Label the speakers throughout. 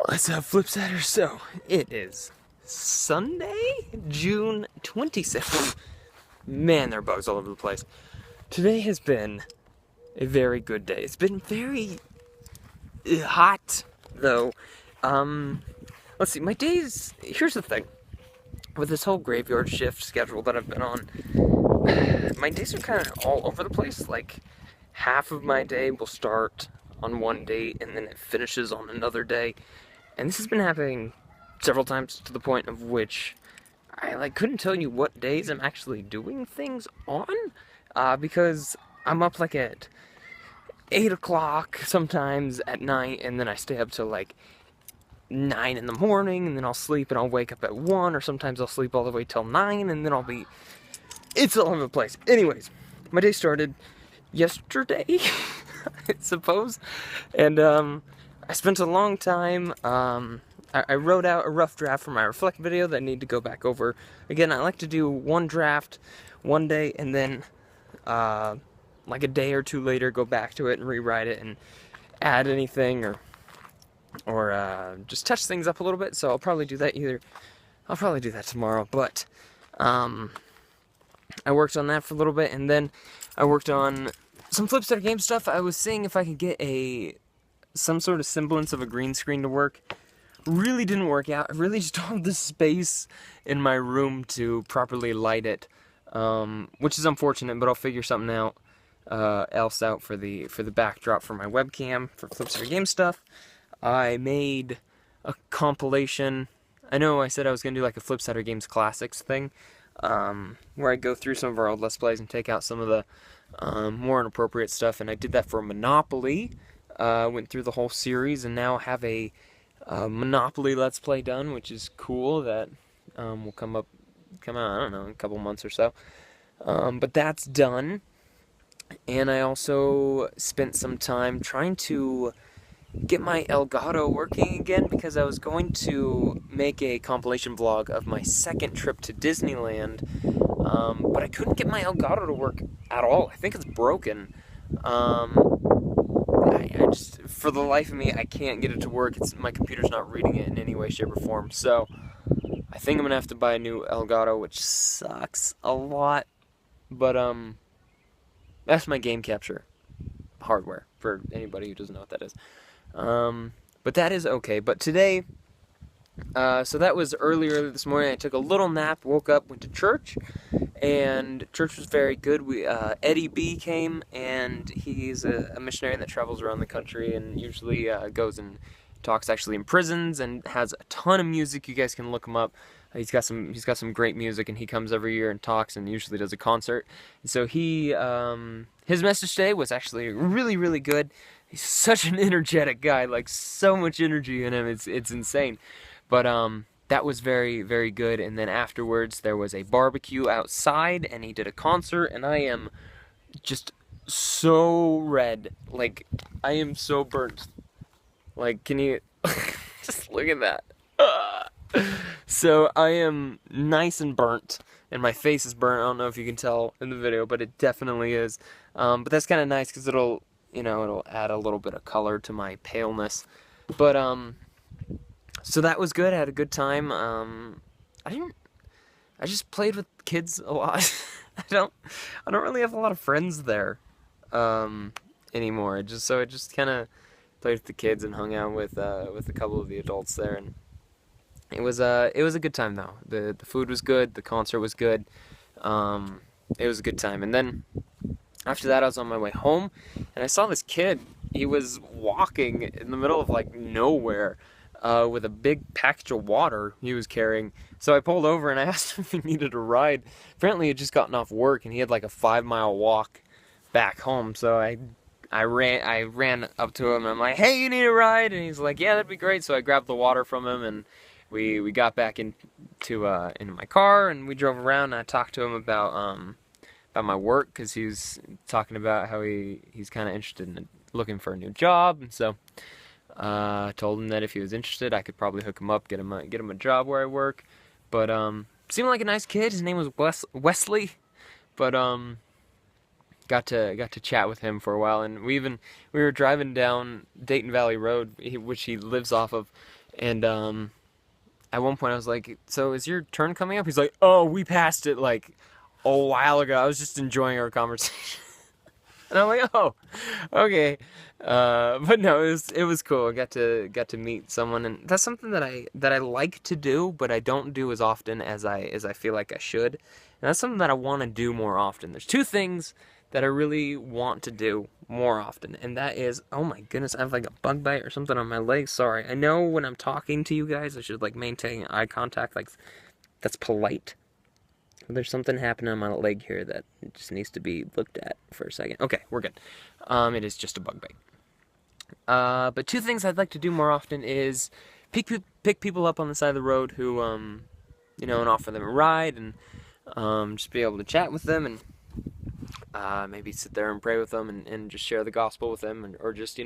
Speaker 1: What's up, Flipsider? So, it is Sunday, June 26th. Man, there are bugs all over the place. Today has been a very good day. It's been very hot, though. Let's see, my days... Here's the thing. With this whole graveyard shift schedule that I've been on, my days are kind of all over the place. Like, half of my day will start on one date, and then it finishes on another day. And this has been happening several times to the point of which I couldn't tell you what days I'm actually doing things on, because I'm up at 8 o'clock sometimes at night, and then I stay up till 9 in the morning, and then I'll sleep and I'll wake up at 1, or sometimes I'll sleep all the way till 9, and then it's all over the place. Anyways, my day started yesterday, I suppose, and I spent a long time. I wrote out a rough draft for my reflect video that I need to go back over. Again, I like to do one draft one day, and then a day or two later go back to it and rewrite it and add anything or just touch things up a little bit. So I'll probably do that I'll probably do that tomorrow. But I worked on that for a little bit, and then I worked on some Flipsider game stuff. I was seeing if I could get some sort of semblance of a green screen to work. Really didn't work out. I really just don't have the space in my room to properly light it, which is unfortunate, but I'll figure something else out for the backdrop for my webcam for Flipsider game stuff. I made a compilation. I know I said I was going to do a Flipsider Games Classics thing, where I go through some of our old Let's Plays and take out some of the more inappropriate stuff, and I did that for Monopoly. Went through the whole series, and now have a Monopoly Let's Play done, which is cool. That will come out, I don't know, in a couple months or so. But that's done, and I also spent some time trying to get my Elgato working again, because I was going to make a compilation vlog of my second trip to Disneyland, but I couldn't get my Elgato to work at all. I think it's broken. I just, for the life of me, I can't get it to work. My computer's not reading it in any way, shape, or form. So I think I'm gonna have to buy a new Elgato, which sucks a lot. But that's my game capture hardware for anybody who doesn't know what that is. But that is okay. But today, so that was earlier this morning. I took a little nap, woke up, went to church, and church was very good. Eddie B came, and he's a missionary that travels around the country and usually goes and talks actually in prisons and has a ton of music. You guys can look him up. He's got some great music, and he comes every year and talks and usually does a concert. And so his message today was actually really, really good. He's such an energetic guy, so much energy in him. It's insane. But that was very, very good. And then afterwards, there was a barbecue outside, and he did a concert, and I am just so red. I am so burnt. Can you just look at that? So I am nice and burnt, and my face is burnt. I don't know if you can tell in the video, but it definitely is. But that's kind of nice, because it'll add a little bit of color to my paleness. But so that was good. I had a good time. I just played with kids a lot. I don't really have a lot of friends there anymore. I just kind of played with the kids and hung out with a couple of the adults there, and it was a good time though. The food was good. The concert was good. It was a good time. And then after that, I was on my way home, and I saw this kid. He was walking in the middle of nowhere, with a big package of water he was carrying. So I pulled over and I asked him if he needed a ride. Apparently he had just gotten off work, and he had a 5-mile walk back home. So I ran up to him, and I'm like, "Hey, you need a ride?" And he's like, "Yeah, that'd be great." So I grabbed the water from him, and we got back into my car, and we drove around, and I talked to him about my work, because he was talking about how he's kind of interested in looking for a new job. And so told him that if he was interested, I could probably hook him up, get him a job where I work. But seemed like a nice kid. His name was Wesley. But got to chat with him for a while, and we were driving down Dayton Valley Road, which he lives off of, And at one point I was like, "So is your turn coming up?" He's like, "Oh, we passed it like a while ago. I was just enjoying our conversation." And I'm like, "Oh, okay." But no, it was cool. I got to meet someone, and that's something that I like to do, but I don't do as often as I feel like I should. And that's something that I want to do more often. There's two things that I really want to do more often, and that is, oh my goodness, I have like a bug bite or something on my leg. Sorry. I know when I'm talking to you guys, I should like maintain eye contact, like that's polite. There's something happening on my leg here that just needs to be looked at for a second. Okay, we're good. It is just a bug bite. But two things I'd like to do more often is pick people up on the side of the road who, and offer them a ride, and just be able to chat with them, and maybe sit there and pray with them, and just share the gospel with them, or just,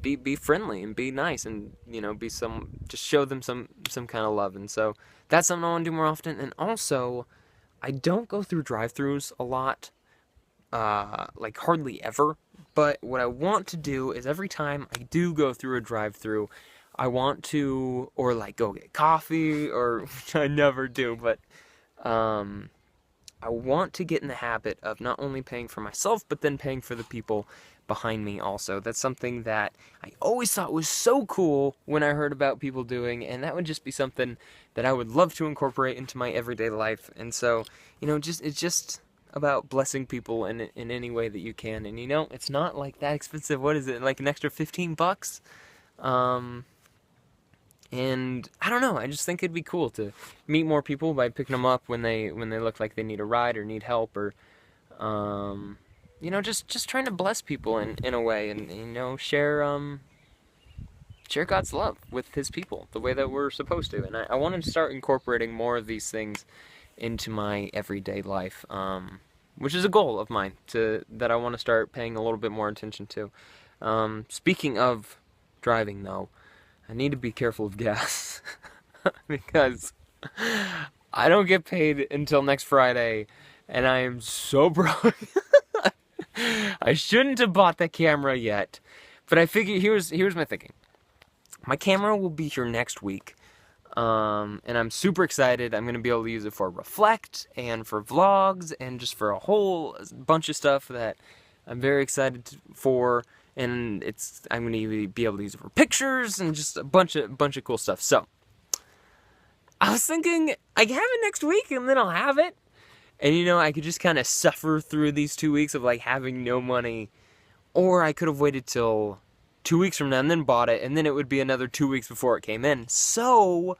Speaker 1: be friendly and be nice, and, just show them some kind of love. And so that's something I want to do more often. And also, I don't go through drive-thrus a lot, like hardly ever. But what I want to do is every time I do go through a drive-thru, I want to, or like go get coffee, or which I never do, but I want to get in the habit of not only paying for myself, but then paying for the people behind me also. That's something that I always thought was so cool when I heard about people doing, and that would just be something that I would love to incorporate into my everyday life. And so, it's just about blessing people in any way that you can. And it's not like that expensive. What is it, like an extra $15? And I don't know, I just think it'd be cool to meet more people by picking them up when they look like they need a ride or need help, or just trying to bless people in a way, and share God's love with his people the way that we're supposed to. And I want to start incorporating more of these things into my everyday life, which is a goal of mine that I want to start paying a little bit more attention to. Speaking of driving, though, I need to be careful of gas because I don't get paid until next Friday, and I am so broke. I shouldn't have bought that camera yet, but I figured here's my thinking. My camera will be here next week, and I'm super excited. I'm gonna be able to use it for Reflect and for vlogs and just for a whole bunch of stuff that I'm very excited for. And I'm going to be able to use it for pictures and just a bunch of cool stuff. So, I was thinking, I can have it next week and then I'll have it. And I could just kind of suffer through these 2 weeks of like having no money. Or I could have waited till 2 weeks from now and then bought it. And then it would be another 2 weeks before it came in. So,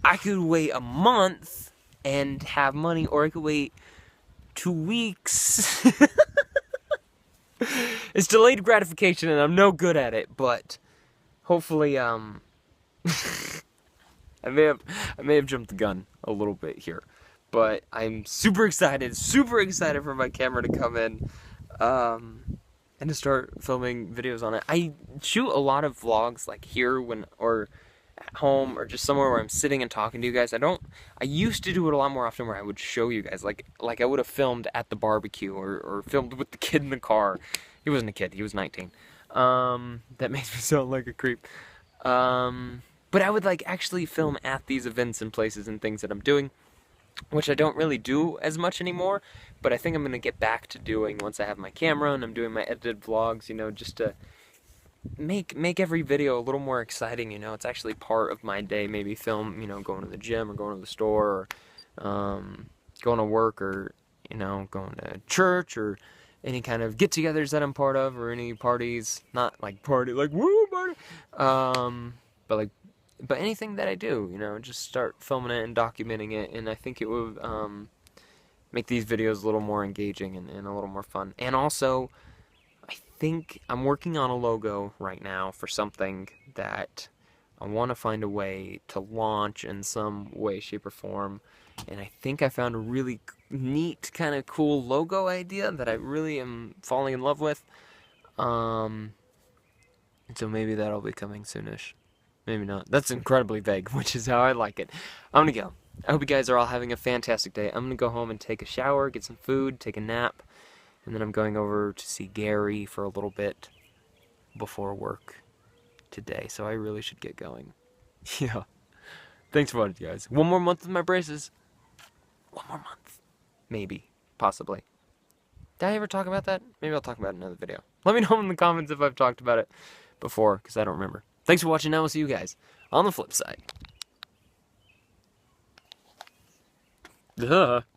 Speaker 1: I could wait a month and have money. Or I could wait 2 weeks. It's delayed gratification, and I'm no good at it, but hopefully, I may have jumped the gun a little bit here, but I'm super excited for my camera to come in, and to start filming videos on it. I shoot a lot of vlogs, like here or at home, or just somewhere where I'm sitting and talking to you guys. I used to do it a lot more often where I would show you guys, like I would have filmed at the barbecue, or filmed with the kid in the car. He wasn't a kid, he was 19. That makes me sound like a creep. But I would like actually film at these events and places and things that I'm doing, which I don't really do as much anymore, but I think I'm going to get back to doing once I have my camera and I'm doing my edited vlogs, just to make every video a little more exciting. It's actually part of my day. Maybe film, going to the gym or going to the store, or going to work, or going to church, or any kind of get-togethers that I'm part of, or any parties. Not like party like woo party, but anything that I do, just start filming it and documenting it. And I think it would make these videos a little more engaging and a little more fun. And also, I think I'm working on a logo right now for something that I want to find a way to launch in some way, shape, or form. And I think I found a really neat, kind of cool logo idea that I really am falling in love with. And so maybe that'll be coming soonish. Maybe not. That's incredibly vague, which is how I like it. I'm gonna go. I hope you guys are all having a fantastic day. I'm gonna go home and take a shower, get some food, take a nap, and then I'm going over to see Gary for a little bit before work. today, so I really should get going. Yeah. Thanks for watching, guys. One more month with my braces. One more month. Maybe. Possibly. Did I ever talk about that? Maybe I'll talk about it in another video. Let me know in the comments if I've talked about it before, because I don't remember. Thanks for watching. Now we'll see you guys on the flip side. Duh.